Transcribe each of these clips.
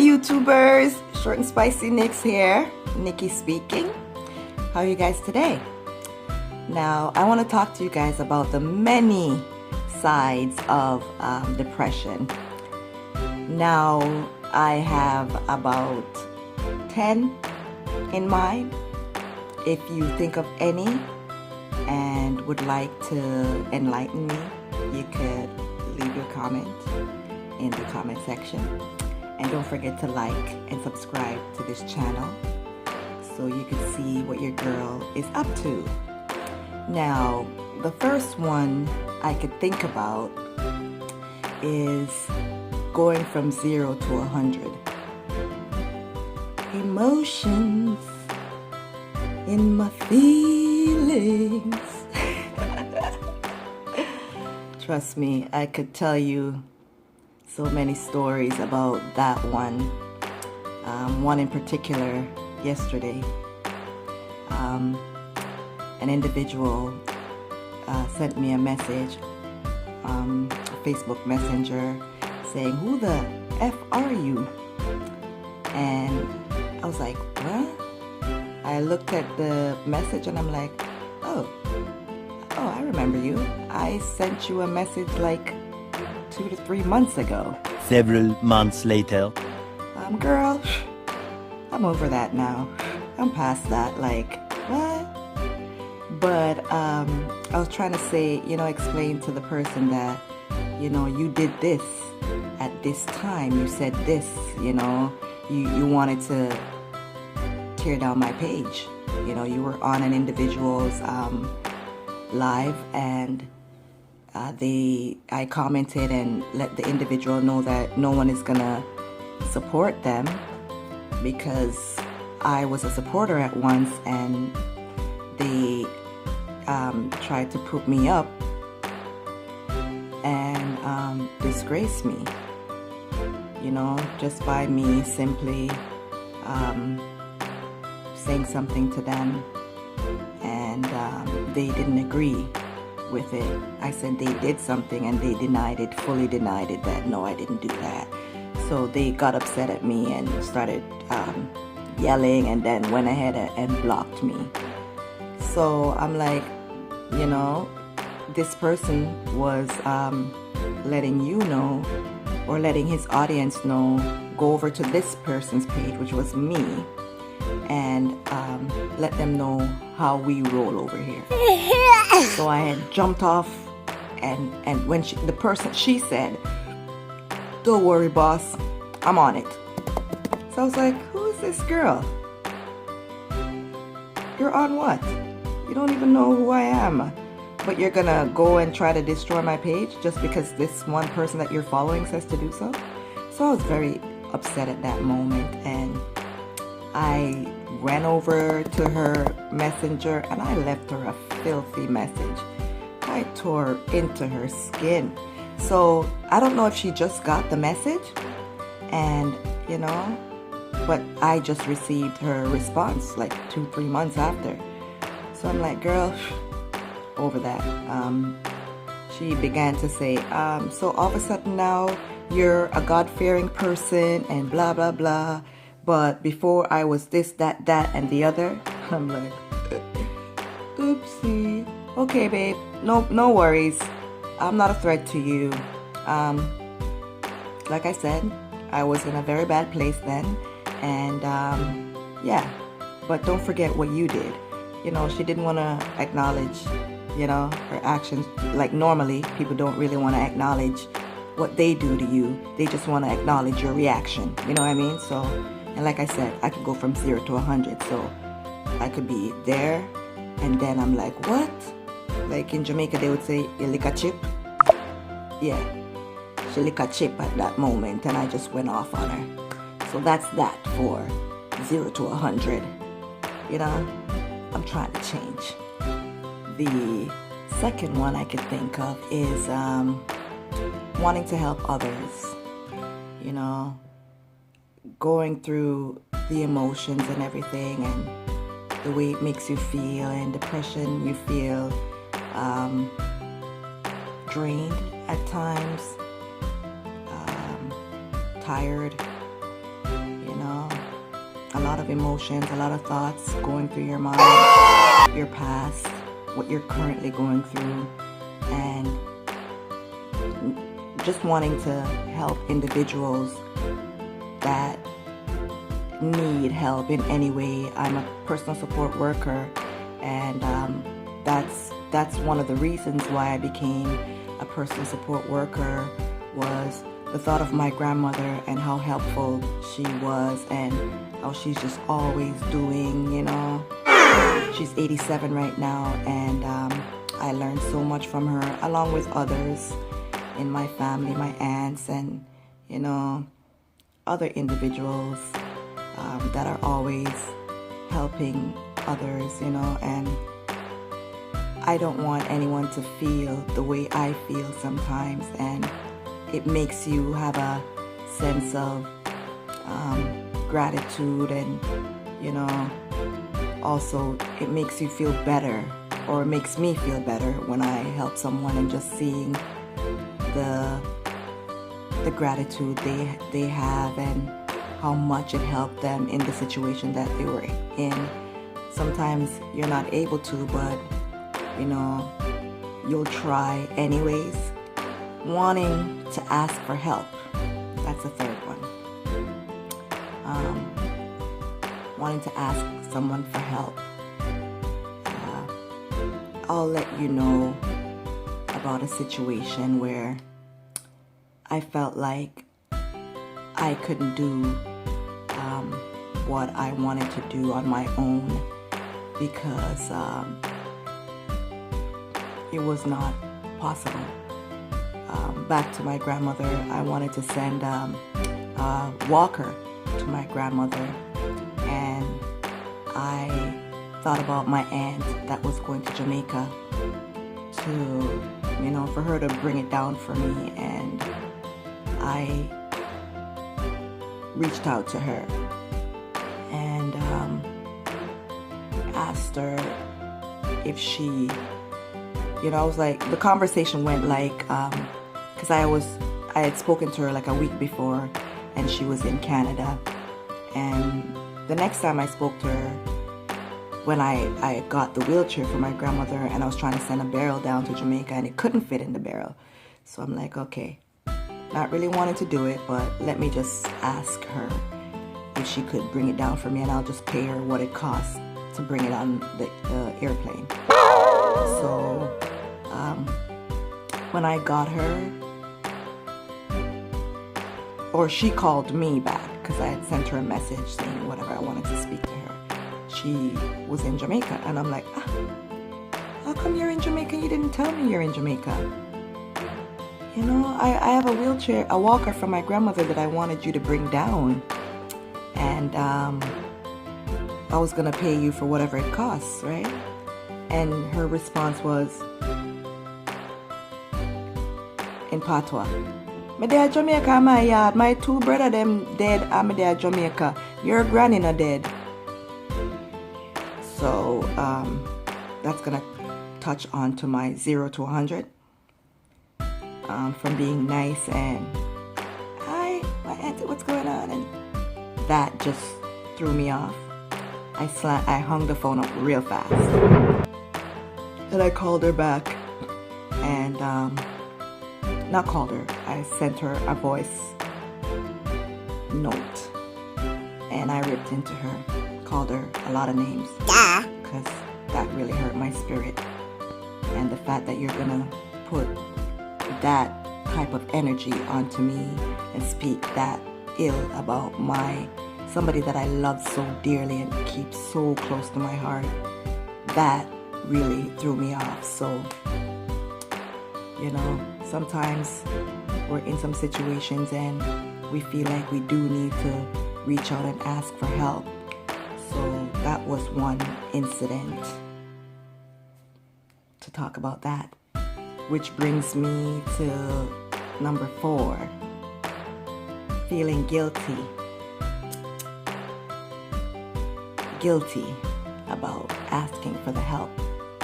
YouTubers, Short and Spicy Nicks here, Nikki speaking. How are you guys today? Now I want to talk to you guys about the many sides of depression. Now I have about 10 in mind. If you think of any and would like to enlighten me, you could leave your comment in the comment section. And don't forget to like and subscribe to this channel so you can see what your girl is up to. Now, the first one I could think about is going from 0 to 100. Emotions in my feelings. Trust me, I could tell you so many stories about that one. One in particular yesterday. An individual sent me a message, Facebook Messenger, saying, "Who the F are you?" And I was like, what? I looked at the message and I'm like, oh, I remember you. I sent you a message like 2 to 3 months ago. Several months later. Girl, I'm over that now. I'm past that. Like, what? But I was trying to say, explain to the person that, you did this at this time. You said this, you wanted to tear down my page. You were on an individual's live, and I commented and let the individual know that no one is gonna support them because I was a supporter at once, and they tried to put me up and disgrace me, just by me simply saying something to them, and they didn't agree with it. I said they did something and they fully denied it, that no, I didn't do that. So they got upset at me and started yelling, and then went ahead and blocked me. So I'm like, this person was letting you know, or letting his audience know, go over to this person's page, which was me, and let them know how we roll over here. So I had jumped off, and when she said, "Don't worry, boss, I'm on it." So I was like, who is this girl? You're on what? You don't even know who I am, but you're gonna go and try to destroy my page just because this one person that you're following says to do so? So I was very upset at that moment, and I ran over to her messenger and I left her a filthy message. I tore into her skin. So I don't know if she just got the message, and but I just received her response like 2-3 months after. So I'm like, girl, over that. She began to say, so all of a sudden now you're a God-fearing person and blah blah blah, but before I was this, that, and the other. I'm like, oopsie. Okay, babe, no worries. I'm not a threat to you. Like I said, I was in a very bad place then, and yeah, but don't forget what you did. She didn't want to acknowledge, her actions. Like normally, people don't really want to acknowledge what they do to you. They just want to acknowledge your reaction. You know what I mean? So, and like I said, I could go from 0 to 100. So I could be there, and then I'm like, what? Like in Jamaica, they would say, you lick a chip. Yeah, she lick a chip at that moment, and I just went off on her. So that's that for 0 to 100. I'm trying to change. The second one I could think of is wanting to help others. Going through the emotions and everything, and the way it makes you feel. And depression, you feel drained at times, tired, a lot of emotions, a lot of thoughts going through your mind, your past, what you're currently going through, and just wanting to help individuals that need help in any way. I'm a personal support worker, and that's one of the reasons why I became a personal support worker, was the thought of my grandmother and how helpful she was, and how she's just always doing, you know. She's 87 right now, and I learned so much from her, along with others in my family, my aunts, and, you know, other individuals that are always helping others, you know. And I don't want anyone to feel the way I feel sometimes, and it makes you have a sense of gratitude, and, you know, also it makes you feel better, or it makes me feel better when I help someone, and just seeing the gratitude they have, and how much it helped them in the situation that they were in. Sometimes you're not able to, but, you know, you'll try anyways. Wanting to ask for help, that's the third one. Wanting to ask someone for help. I'll let you know about a situation where I felt like I couldn't do what I wanted to do on my own, because it was not possible. Back to my grandmother, I wanted to send a walker to my grandmother, and I thought about my aunt that was going to Jamaica to, you know, for her to bring it down for me, and I reached out to her and asked her if she, you know, I was like, the conversation went like, because I had spoken to her like a week before, and she was in Canada, and the next time I spoke to her, when I got the wheelchair for my grandmother, and I was trying to send a barrel down to Jamaica, and it couldn't fit in the barrel, so I'm like, okay, not really wanting to do it, but let me just ask her if she could bring it down for me, and I'll just pay her what it costs to bring it on the airplane. So when I got her, or she called me back, because I had sent her a message saying whatever, I wanted to speak to her. She was in Jamaica, and I'm like, how come you're in Jamaica? You didn't tell me you're in Jamaica. You know, I have a wheelchair, a walker from my grandmother that I wanted you to bring down, and I was gonna pay you for whatever it costs, right? And her response was in Patois, "Me dey at Jamaica, my yard. My two brother them dead, and me dey at Jamaica. Your granny not dead." So that's gonna touch on to my 0 to 100. From being nice and, "Hi, my auntie, what's going on?" And that just threw me off. I hung the phone up real fast, and I called her back, and not called her, I sent her a voice note, and I ripped into her, called her a lot of names, because that really hurt my spirit. And the fact that you're gonna put that type of energy onto me and speak that ill about somebody that I love so dearly and keep so close to my heart, that really threw me off. So, you know, sometimes we're in some situations and we feel like we do need to reach out and ask for help. So that was one incident to talk about that. Which brings me to number 4, feeling guilty. Guilty about asking for the help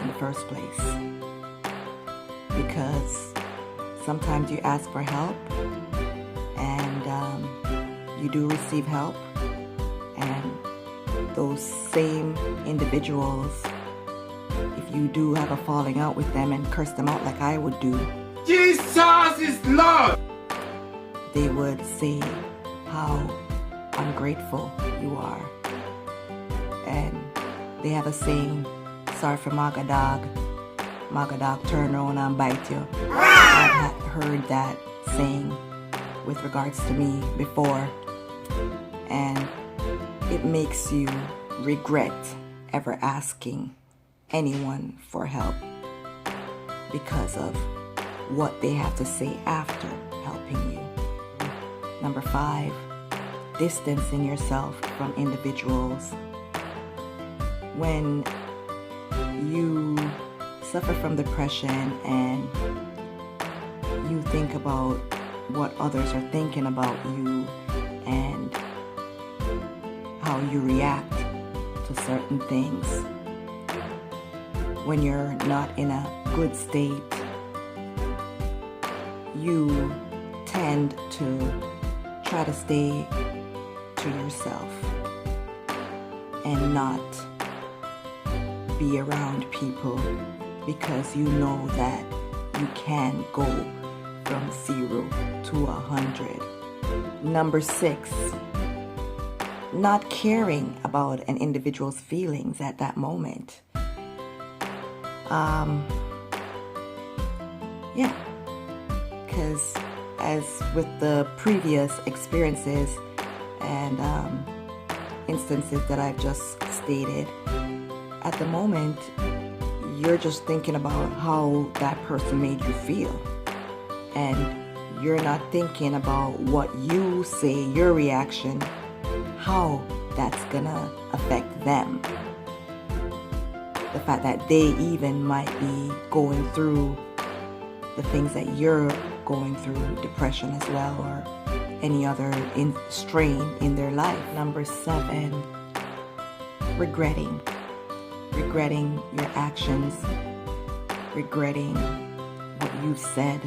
in the first place. Because sometimes you ask for help, and you do receive help, and those same individuals, if you do have a falling out with them and curse them out like I would do, Jesus is Lord! they would say how ungrateful you are. And they have a saying, sorry for Magadog turn around and bite you. I've heard that saying with regards to me before, and it makes you regret ever asking anyone for help because of what they have to say after helping you. Number 5, distancing yourself from individuals. When you suffer from depression and you think about what others are thinking about you and how you react to certain things, when you're not in a good state, you tend to try to stay to yourself and not be around people because you know that you can go from 0 to 100. Number 6, not caring about an individual's feelings at that moment. Because as with the previous experiences and instances that I've just stated, at the moment, you're just thinking about how that person made you feel. And you're not thinking about what you say, your reaction, how that's gonna affect them. The fact that they even might be going through the things that you're going through, depression as well, or any other strain in their life. Number 7, regretting your actions, regretting what you've said,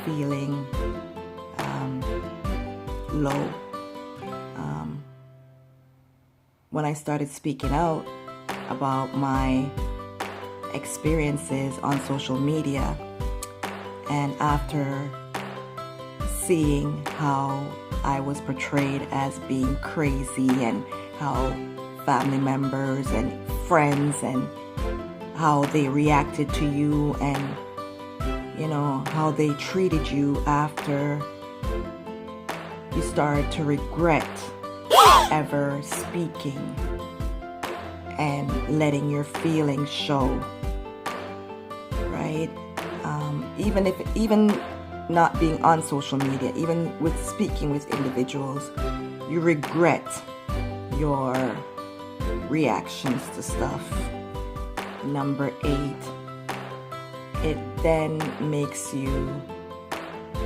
feeling low. When I started speaking out about my experiences on social media, and after seeing how I was portrayed as being crazy and how family members and friends and how they reacted to you and how they treated you, after you started to regret ever speaking and letting your feelings show, right? Even not being on social media, even with speaking with individuals, you regret your reactions to stuff. Number 8, it then makes you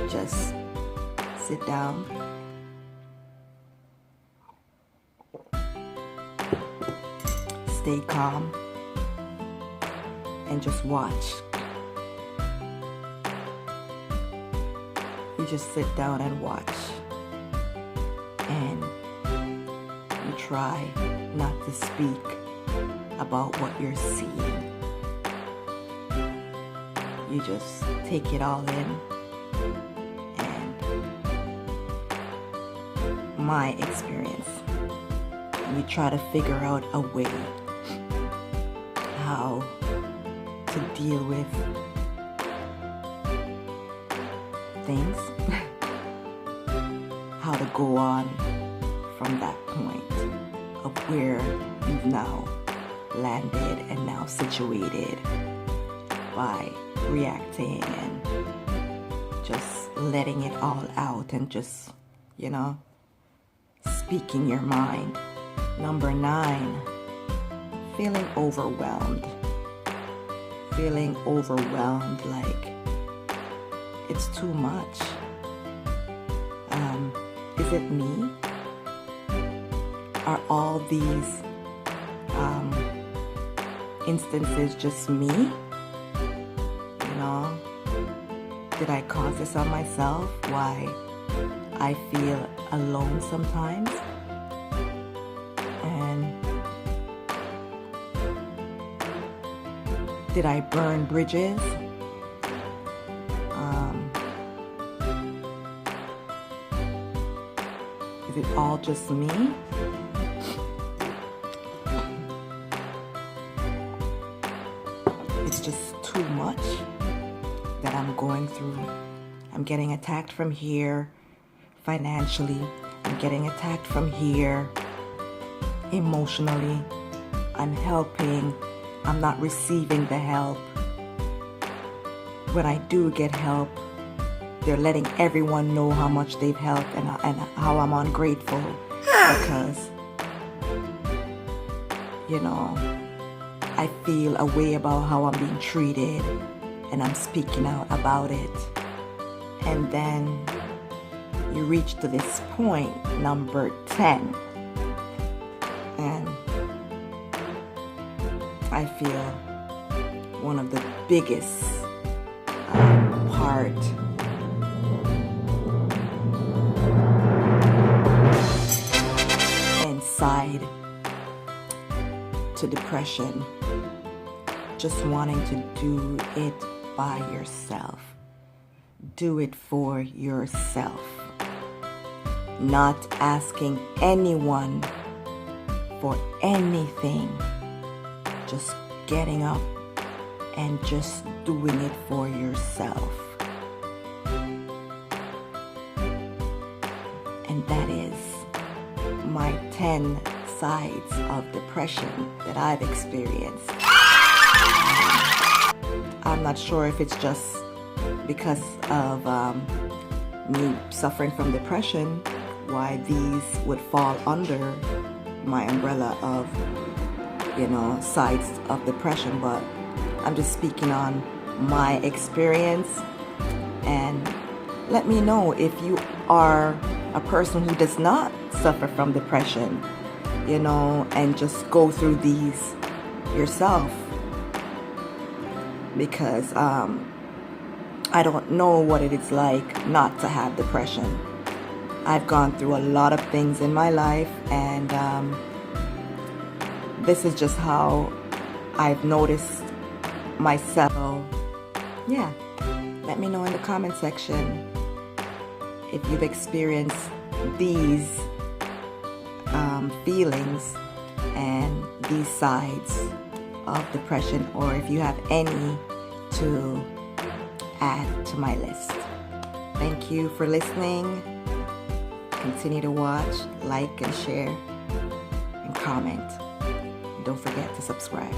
just sit down, stay calm, and just watch. You just sit down and watch, and you try not to speak about what you're seeing. You just take it all in. And my experience, you try to figure out a way how to deal with things, how to go on from that point of where you've now landed and now situated by reacting and just letting it all out and just, speaking your mind. Number 9, feeling overwhelmed. Feeling overwhelmed like it's too much. Is it me? Are all these instances just me? Did I cause this on myself? Why I feel alone sometimes? And Did I burn bridges? Is it all just me? It's just too much that I'm going through. I'm getting attacked from here financially. I'm getting attacked from here emotionally. I'm helping. I'm not receiving the help. When I do get help, they're letting everyone know how much they've helped and how I'm ungrateful because, you know, I feel a way about how I'm being treated and I'm speaking out about it. And then you reach to this point, number 10. And I feel one of the biggest part inside to depression, just wanting to do it by yourself. Do it for yourself. Not asking anyone for anything. Just getting up and just doing it for yourself. And that is my 10 sides of depression that I've experienced. I'm not sure if it's just because of me suffering from depression, why these would fall under my umbrella of, you know, sides of depression, but I'm just speaking on my experience. And let me know if you are a person who does not suffer from depression, you know, and just go through these yourself, because I don't know what it is like not to have depression. I've gone through a lot of things in my life, and this is just how I've noticed myself. So, yeah, let me know in the comment section if you've experienced these feelings and these sides of depression, or if you have any to add to my list. Thank you for listening. Continue to watch, like and share, and comment. Don't forget to subscribe.